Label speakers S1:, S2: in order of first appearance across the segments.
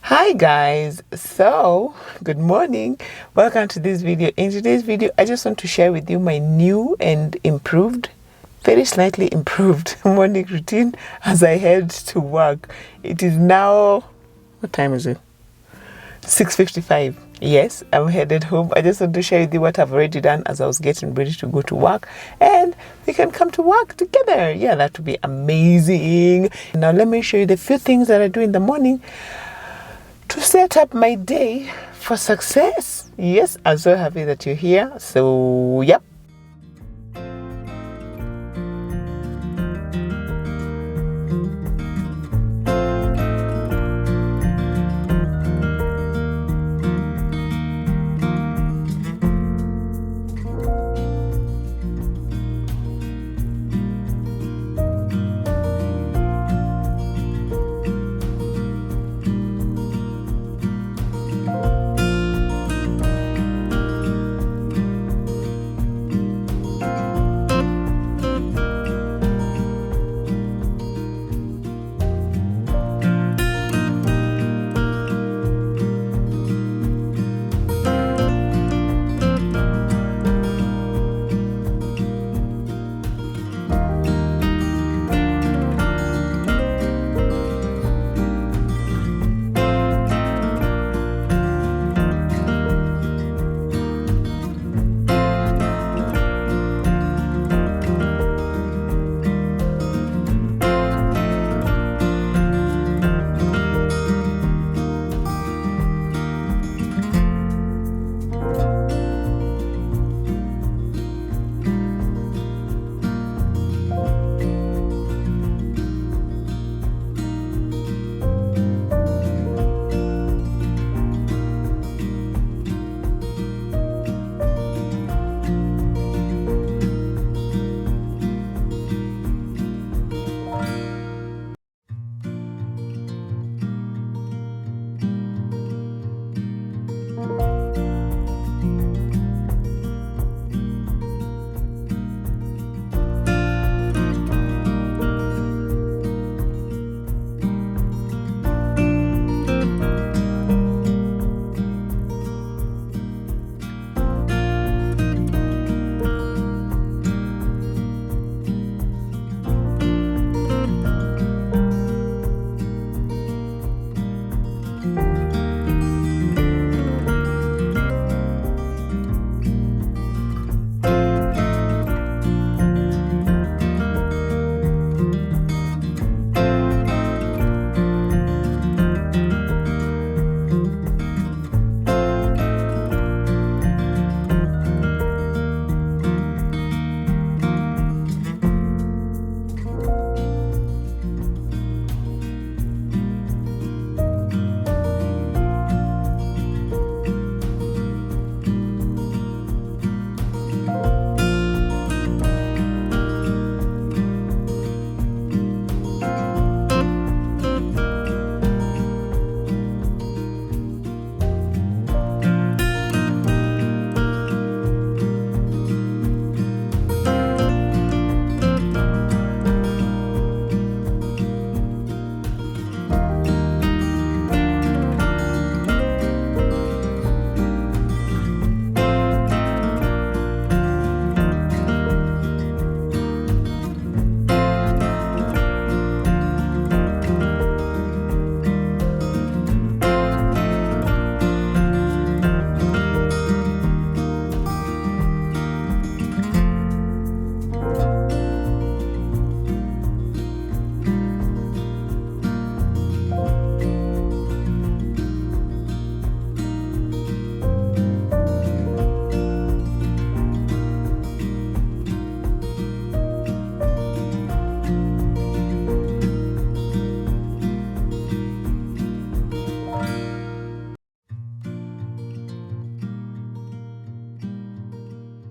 S1: Hi guys, so good morning, welcome to this video. In today's video I just want to share with you my new and improved, very slightly improved morning routine as I head to work. It is now, what time is it? 6:55. Yes, I'm headed home. I just want to share with you what I've already done as I was getting ready to go to work, and we can come to work together. Yeah, that would be amazing. Now let me show you the few things that I do in the morning to set up my day for success. Yes, I'm so happy that you're here. So yep.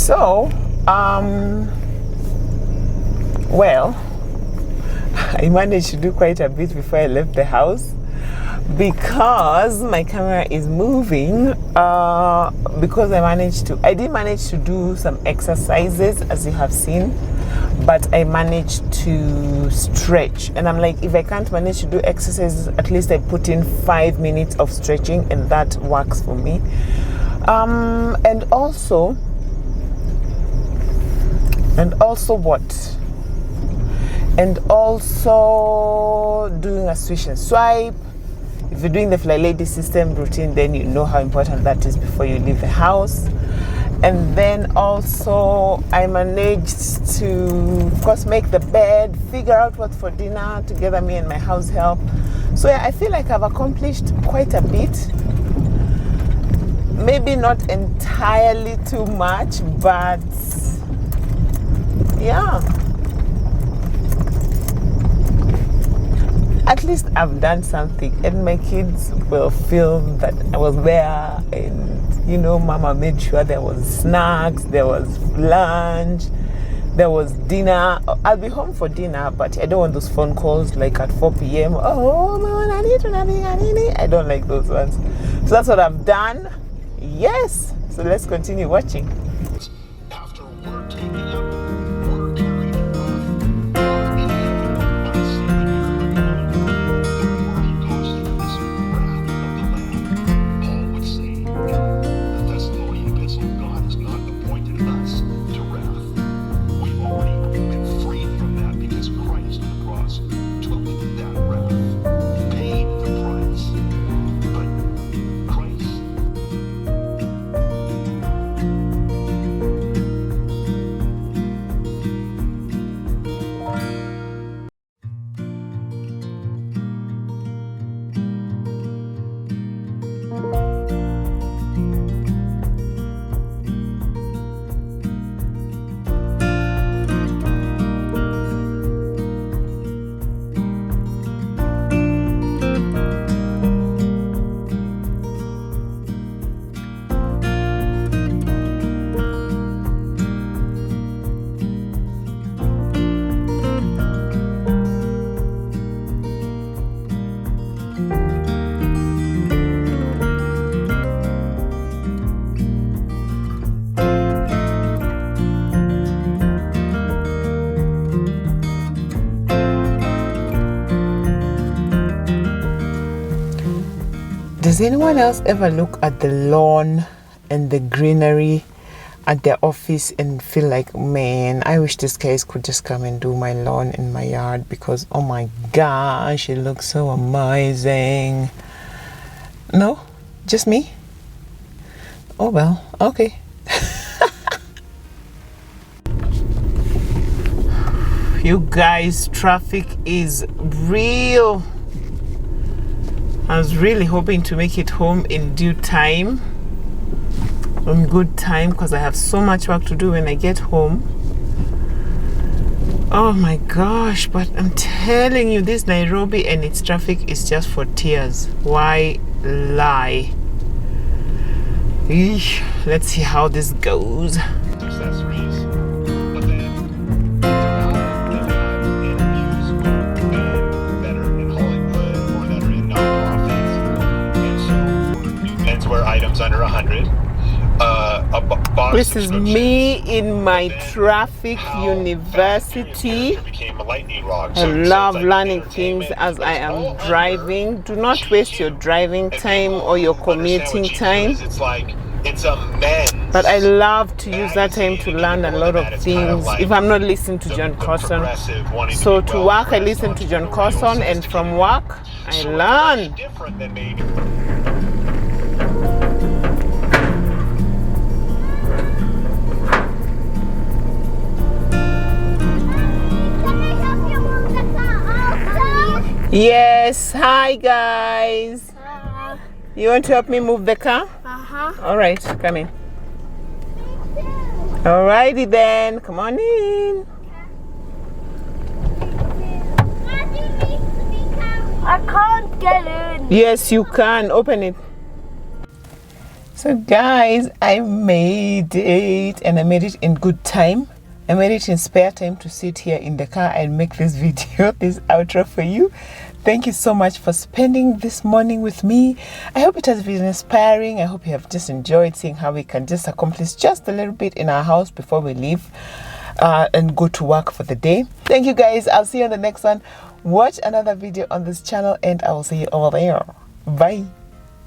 S1: So, well, I managed to do quite a bit before I left the house because my camera is moving. Because I did manage to do some exercises, as you have seen. but I managed to stretch. And I'm like, if I can't manage to do exercises, at least I put in 5 minutes of stretching, and that works for me. And also what? And also doing a swish and swipe. If you're doing the Fly Lady system routine, then you know how important that is before you leave the house. And then also I managed to, of course, make the bed, figure out what's for dinner together, me and my house help. So yeah, I feel like I've accomplished quite a bit. Maybe not entirely too much, but yeah. At least I've done something, and my kids will feel that I was there, and you know, Mama made sure there was snacks, there was lunch, there was dinner. I'll be home for dinner, but I don't want those phone calls like at 4 p.m. Oh, Mama, I need to. I don't like those ones. So that's what I've done. Yes. So let's continue watching.
S2: After we're taking up, we're carrying it off. By saying the world goes through this wrath of the Lamb. Paul would say in the Thessalonian epistle, God has not appointed us to wrath. We've already been freed from that because Christ on the cross took that wrath, paid the price. But Christ.
S1: Does anyone else ever look at the lawn and the greenery at their office and feel like, man, I wish these guys could just come and do my lawn in my yard, because oh my gosh, it looks so amazing? No? Just me? Oh well, okay. You guys, traffic is real. I was really hoping to make it home in due time, on good time, because I have so much work to do when I get home. Oh my gosh, but I'm telling you, this Nairobi and its traffic is just for tears. Why lie? Eesh, let's see how this goes.
S2: Accessories. But then they've got interviews with better in Hollywood or that are in nonprofits. And so menswear items under 100. A box
S1: This is me in my traffic university. I love learning things as I am driving. Do not waste your driving time or your commuting time. But I love to use that time to learn a lot of things if I'm not listening to John Carson. So to work, I listen to John Carson, and from work, I learn. Yes, hi guys. You want to help me move the car? All right, come in. Alrighty then, come on in.
S3: I can't get in.
S1: Yes, you can. Open it. So guys, I made it, and I made it in good time. I made it in spare time to sit here in the car and make this video, this outro for you. Thank you so much for spending this morning with me. I hope it has been inspiring. I hope you have just enjoyed seeing how we can just accomplish just a little bit in our house before we leave. and go to work for the day. Thank you guys. I'll see you on the next one. Watch another video on this channel and I will see you over there. Bye.